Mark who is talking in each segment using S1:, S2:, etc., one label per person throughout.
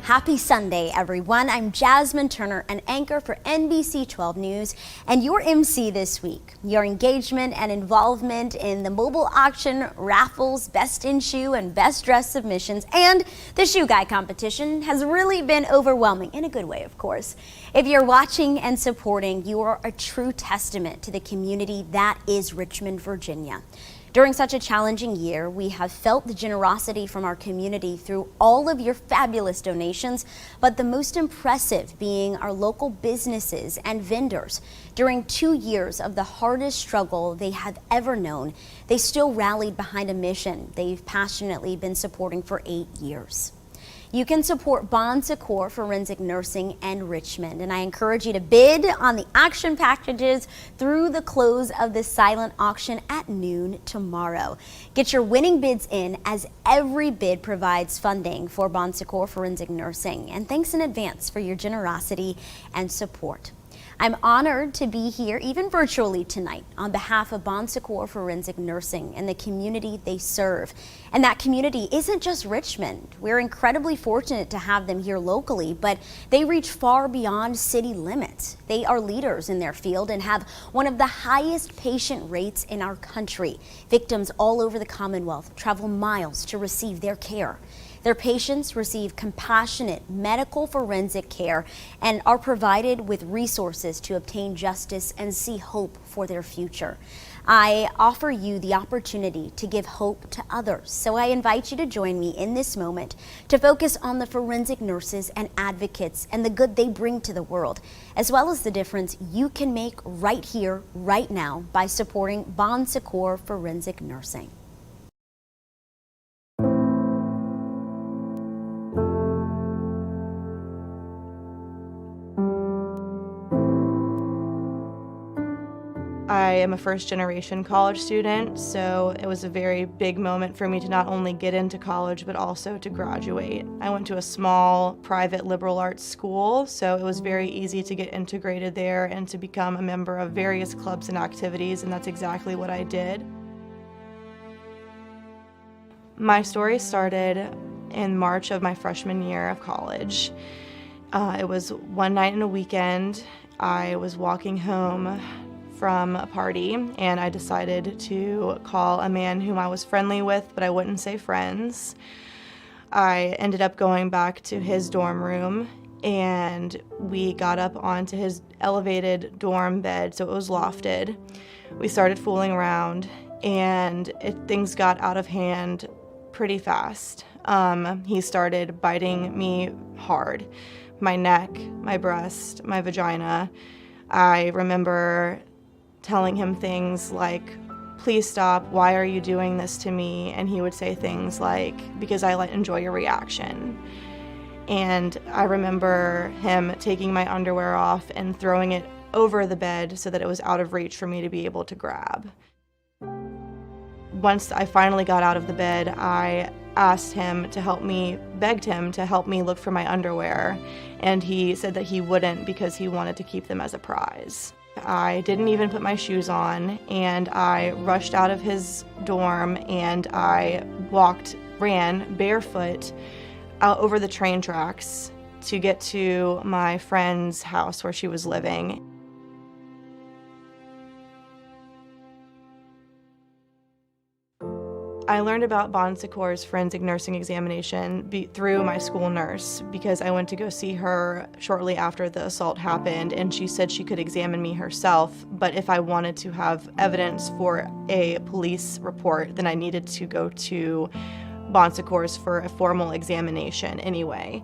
S1: Happy Sunday, everyone. I'm Jasmine Turner, an anchor for NBC 12 News, and your MC this week. Your engagement and involvement in the mobile auction, Raffles, Best in Shoe and Best Dress submissions, and the Shoe Guy competition has really been overwhelming, in a good way, of course. If you're watching and supporting, you are a true testament to the community that is Richmond, Virginia. During such a challenging year, we have felt the generosity from our community through all of your fabulous donations, but the most impressive being our local businesses and vendors. During 2 years of the hardest struggle they have ever known, they still rallied behind a mission they've passionately been supporting for 8 years. You can support Bon Secours Forensic Nursing and Richmond, and I encourage you to bid on the auction packages through the close of the silent auction at noon tomorrow. Get your winning bids in, as every bid provides funding for Bon Secours Forensic Nursing, and thanks in advance for your generosity and support. I'm honored to be here, even virtually tonight, on behalf of Bon Secours Forensic Nursing and the community they serve. And that community isn't just Richmond. We're incredibly fortunate to have them here locally, but they reach far beyond city limits. They are leaders in their field and have one of the highest patient rates in our country. Victims all over the Commonwealth travel miles to receive their care. Their patients receive compassionate medical forensic care and are provided with resources to obtain justice and see hope for their future. I offer you the opportunity to give hope to others, so I invite you to join me in this moment to focus on the forensic nurses and advocates and the good they bring to the world, as well as the difference you can make right here, right now, by supporting Bon Secours Forensic Nursing.
S2: I am a first-generation college student, so it was a very big moment for me to not only get into college, but also to graduate. I went to a small, private liberal arts school, so it was very easy to get integrated there and to become a member of various clubs and activities, and that's exactly what I did. My story started in March of my freshman year of college. It was one night in a weekend. I was walking home from a party, and I decided to call a man whom I was friendly with, but I wouldn't say friends. I ended up going back to his dorm room, and we got up onto his elevated dorm bed, so it was lofted. We started fooling around, and things got out of hand pretty fast. He started biting me hard. My neck, my breast, my vagina. I remember telling him things like, "Please stop, why are you doing this to me?" And he would say things like, "Because I enjoy your reaction." And I remember him taking my underwear off and throwing it over the bed so that it was out of reach for me to be able to grab. Once I finally got out of the bed, I asked him to help me, begged him to help me look for my underwear, and he said that he wouldn't because he wanted to keep them as a prize. I didn't even put my shoes on, and I rushed out of his dorm, and I ran barefoot out over the train tracks to get to my friend's house where she was living. I learned about Bon Secours' forensic nursing examination through my school nurse, because I went to go see her shortly after the assault happened, and she said she could examine me herself, but if I wanted to have evidence for a police report, then I needed to go to Bon Secours for a formal examination anyway.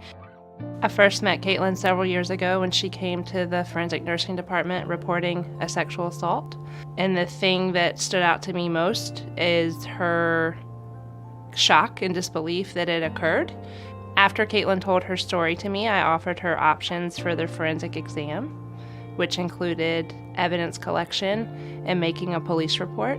S3: I first met Caitlin several years ago when she came to the forensic nursing department reporting a sexual assault. And the thing that stood out to me most is her shock and disbelief that it occurred. After Caitlin told her story to me, I offered her options for the forensic exam, which included evidence collection and making a police report.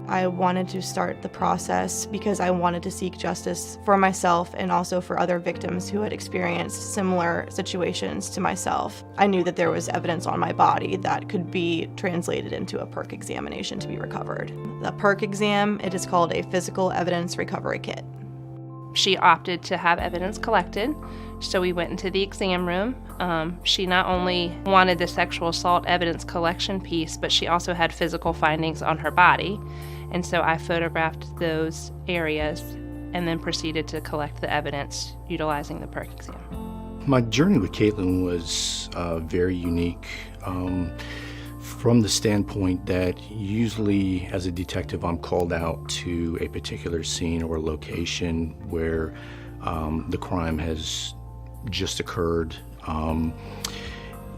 S2: I wanted to start the process because I wanted to seek justice for myself and also for other victims who had experienced similar situations to myself. I knew that there was evidence on my body that could be translated into a PERC examination to be recovered. The PERC exam, it is called a physical evidence recovery kit.
S3: She opted to have evidence collected, so we went into the exam room. She not only wanted the sexual assault evidence collection piece, but she also had physical findings on her body. And so I photographed those areas and then proceeded to collect the evidence utilizing the perk exam.
S4: My journey with Caitlin was very unique from the standpoint that usually as a detective I'm called out to a particular scene or location where the crime has just occurred.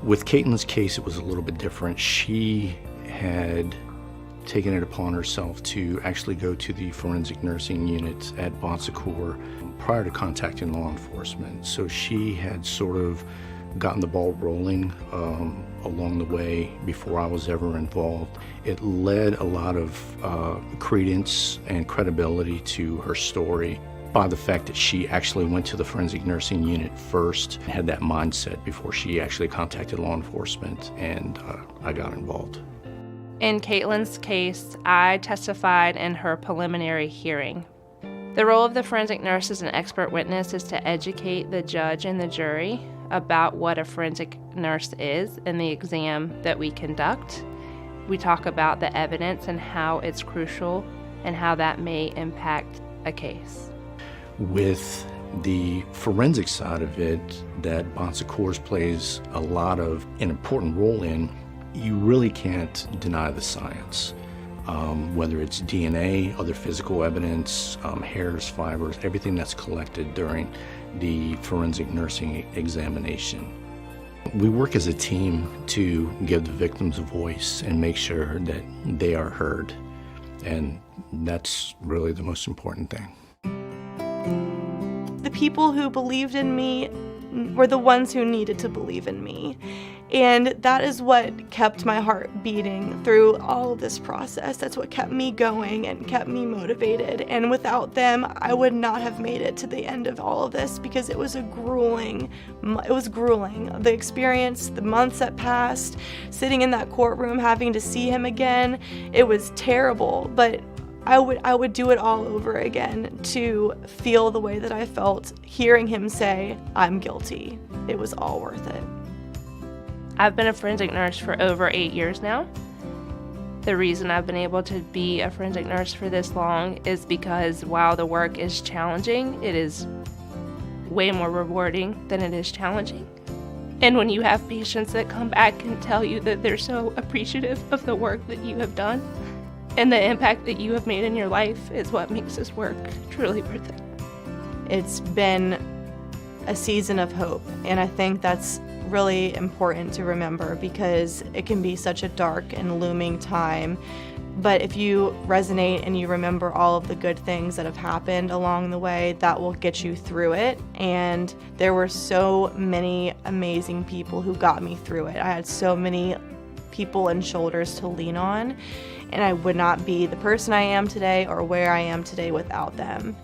S4: With Caitlin's case, it was a little bit different. She had taken it upon herself to actually go to the forensic nursing unit at Bon Secours prior to contacting law enforcement. So she had sort of gotten the ball rolling along the way before I was ever involved. It led a lot of credence and credibility to her story by the fact that she actually went to the forensic nursing unit first and had that mindset before she actually contacted law enforcement, and I got involved.
S3: In Caitlin's case, I testified in her preliminary hearing. The role of the forensic nurse as an expert witness is to educate the judge and the jury about what a forensic nurse is in the exam that we conduct. We talk about the evidence and how it's crucial and how that may impact a case.
S4: With the forensic side of it that Bon Secours plays an important role in, you really can't deny the science. Whether it's DNA, other physical evidence, hairs, fibers, everything that's collected during the forensic nursing examination. We work as a team to give the victims a voice and make sure that they are heard. And that's really the most important thing.
S2: The people who believed in me were the ones who needed to believe in me. And that is what kept my heart beating through all of this process. That's what kept me going and kept me motivated. And without them, I would not have made it to the end of all of this, because it was grueling. The experience, the months that passed, sitting in that courtroom, having to see him again, it was terrible. But I would do it all over again to feel the way that I felt hearing him say, "I'm guilty." It was all worth it.
S3: I've been a forensic nurse for over 8 years now. The reason I've been able to be a forensic nurse for this long is because while the work is challenging, it is way more rewarding than it is challenging. And when you have patients that come back and tell you that they're so appreciative of the work that you have done and the impact that you have made in your life, is what makes this work truly worth it.
S2: It's been a season of hope, and I think that's really important to remember, because it can be such a dark and looming time. But if you resonate and you remember all of the good things that have happened along the way, that will get you through it. And there were so many amazing people who got me through it. I had so many people and shoulders to lean on, and I would not be the person I am today or where I am today without them.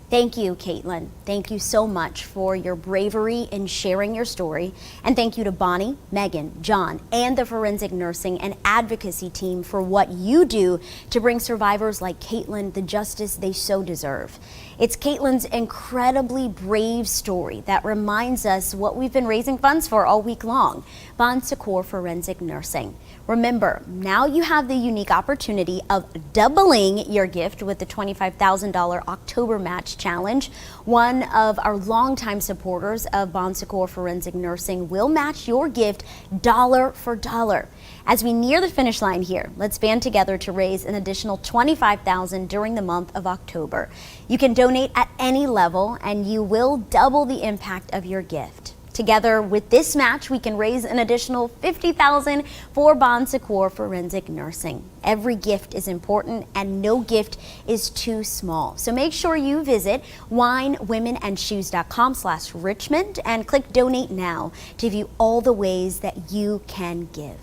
S1: Thank you, Caitlin. Thank you so much for your bravery in sharing your story. And thank you to Bonnie, Megan, John, and the forensic nursing and advocacy team for what you do to bring survivors like Caitlin the justice they so deserve. It's Caitlin's incredibly brave story that reminds us what we've been raising funds for all week long, Bon Secours Forensic Nursing. Remember, now you have the unique opportunity of doubling your gift with the $25,000 October Match Challenge. One of our longtime supporters of Bon Secours Forensic Nursing will match your gift dollar for dollar. As we near the finish line here, let's band together to raise an additional $25,000 during the month of October. You can donate at any level, and you will double the impact of your gift. Together with this match, we can raise an additional $50,000 for Bon Secours Forensic Nursing. Every gift is important, and no gift is too small. So make sure you visit winewomenandshoes.com/Richmond and click donate now to view all the ways that you can give.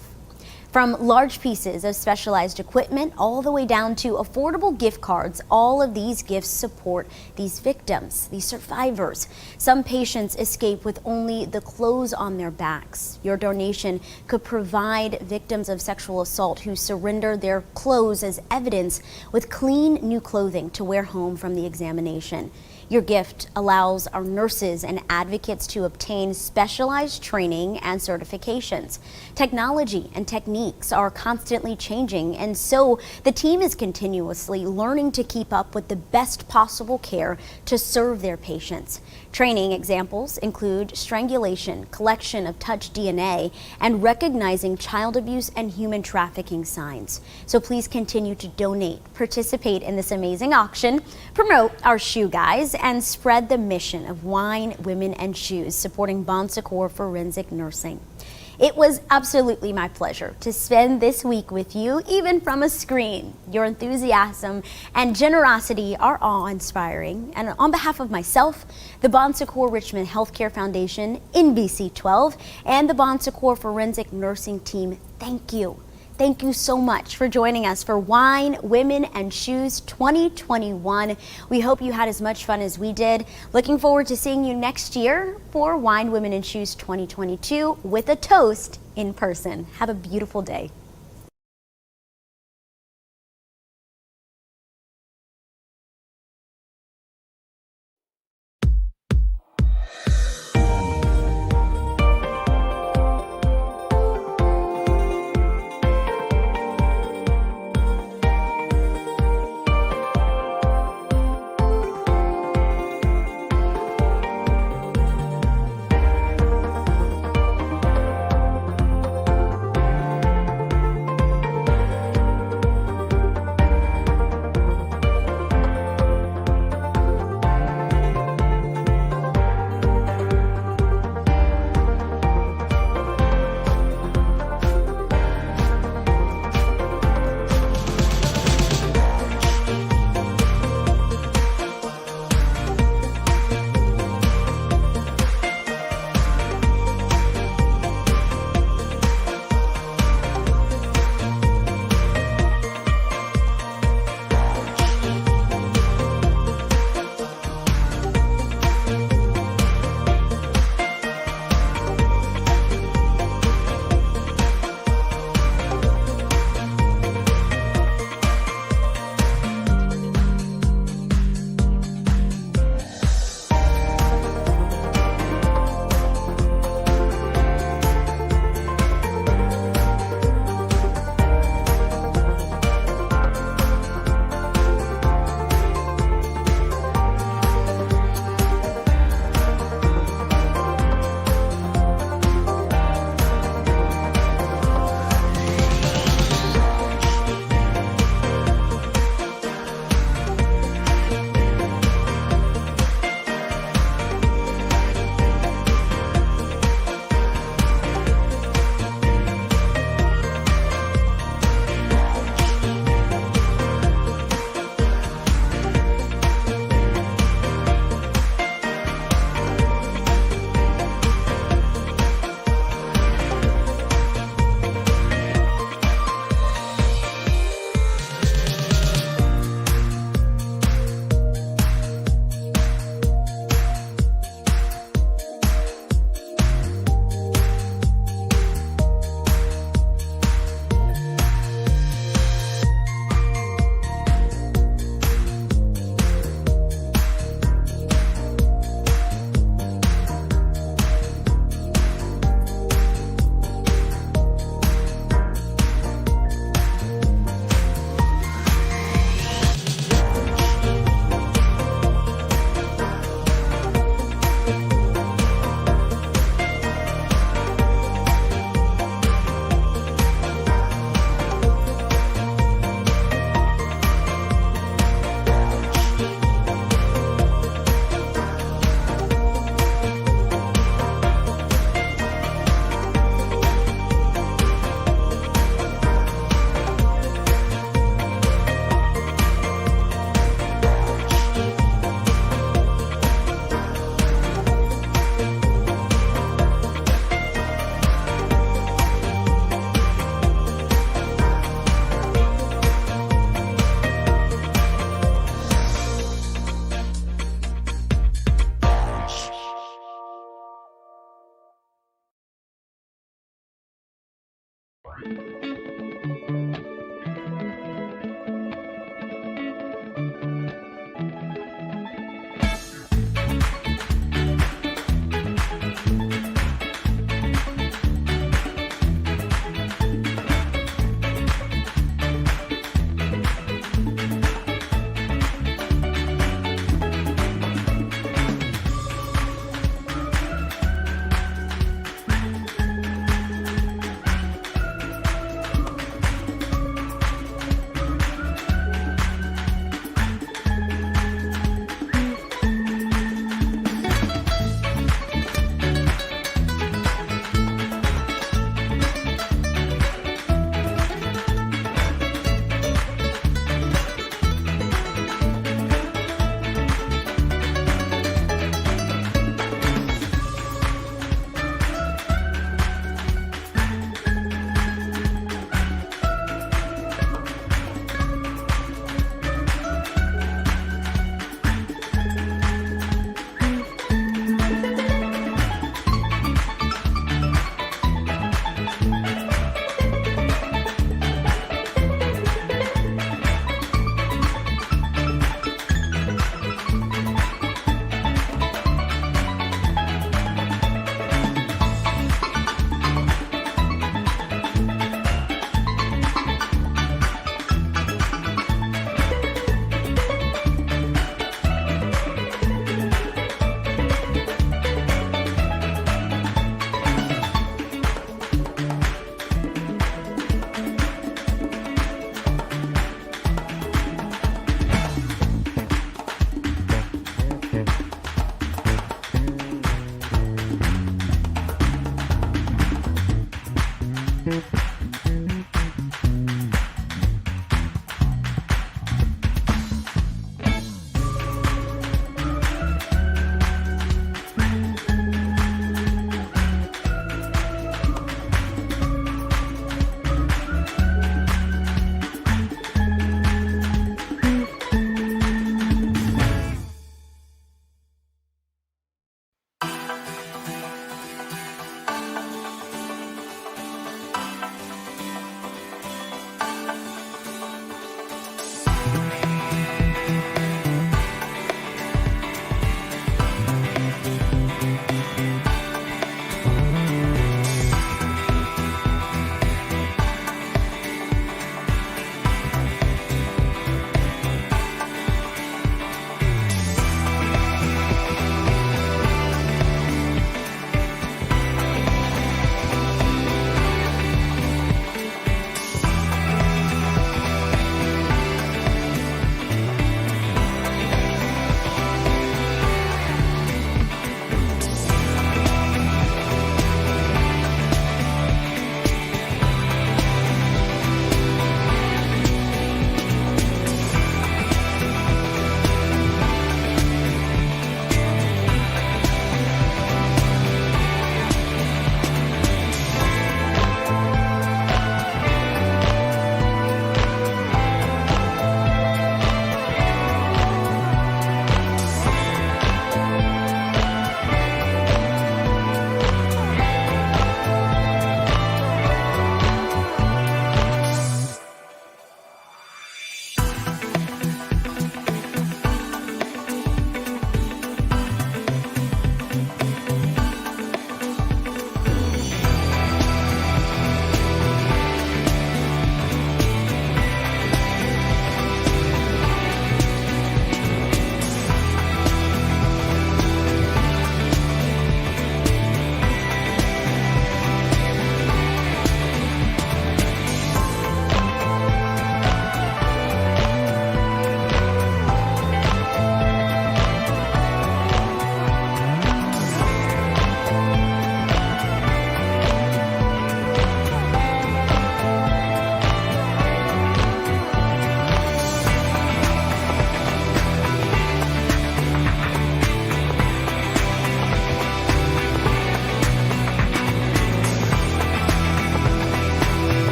S1: From large pieces of specialized equipment all the way down to affordable gift cards, all of these gifts support these victims, these survivors. Some patients escape with only the clothes on their backs. Your donation could provide victims of sexual assault who surrender their clothes as evidence with clean new clothing to wear home from the examination. Your gift allows our nurses and advocates to obtain specialized training and certifications. Technology and techniques are constantly changing, and so the team is continuously learning to keep up with the best possible care to serve their patients. Training examples include strangulation, collection of touch DNA, and recognizing child abuse and human trafficking signs. So please continue to donate, participate in this amazing auction, promote our shoe guys, and spread the mission of Wine, Women, and Shoes, supporting Bon Secours Forensic Nursing. It was absolutely my pleasure to spend this week with you, even from a screen. Your enthusiasm and generosity are awe-inspiring. And on behalf of myself, the Bon Secours Richmond Healthcare Foundation, NBC12, and the Bon Secours Forensic Nursing team, thank you. Thank you so much for joining us for Wine, Women, and Shoes 2021. We hope you had as much fun as we did. Looking forward to seeing you next year for Wine, Women, and Shoes 2022 with a toast in person. Have a beautiful day.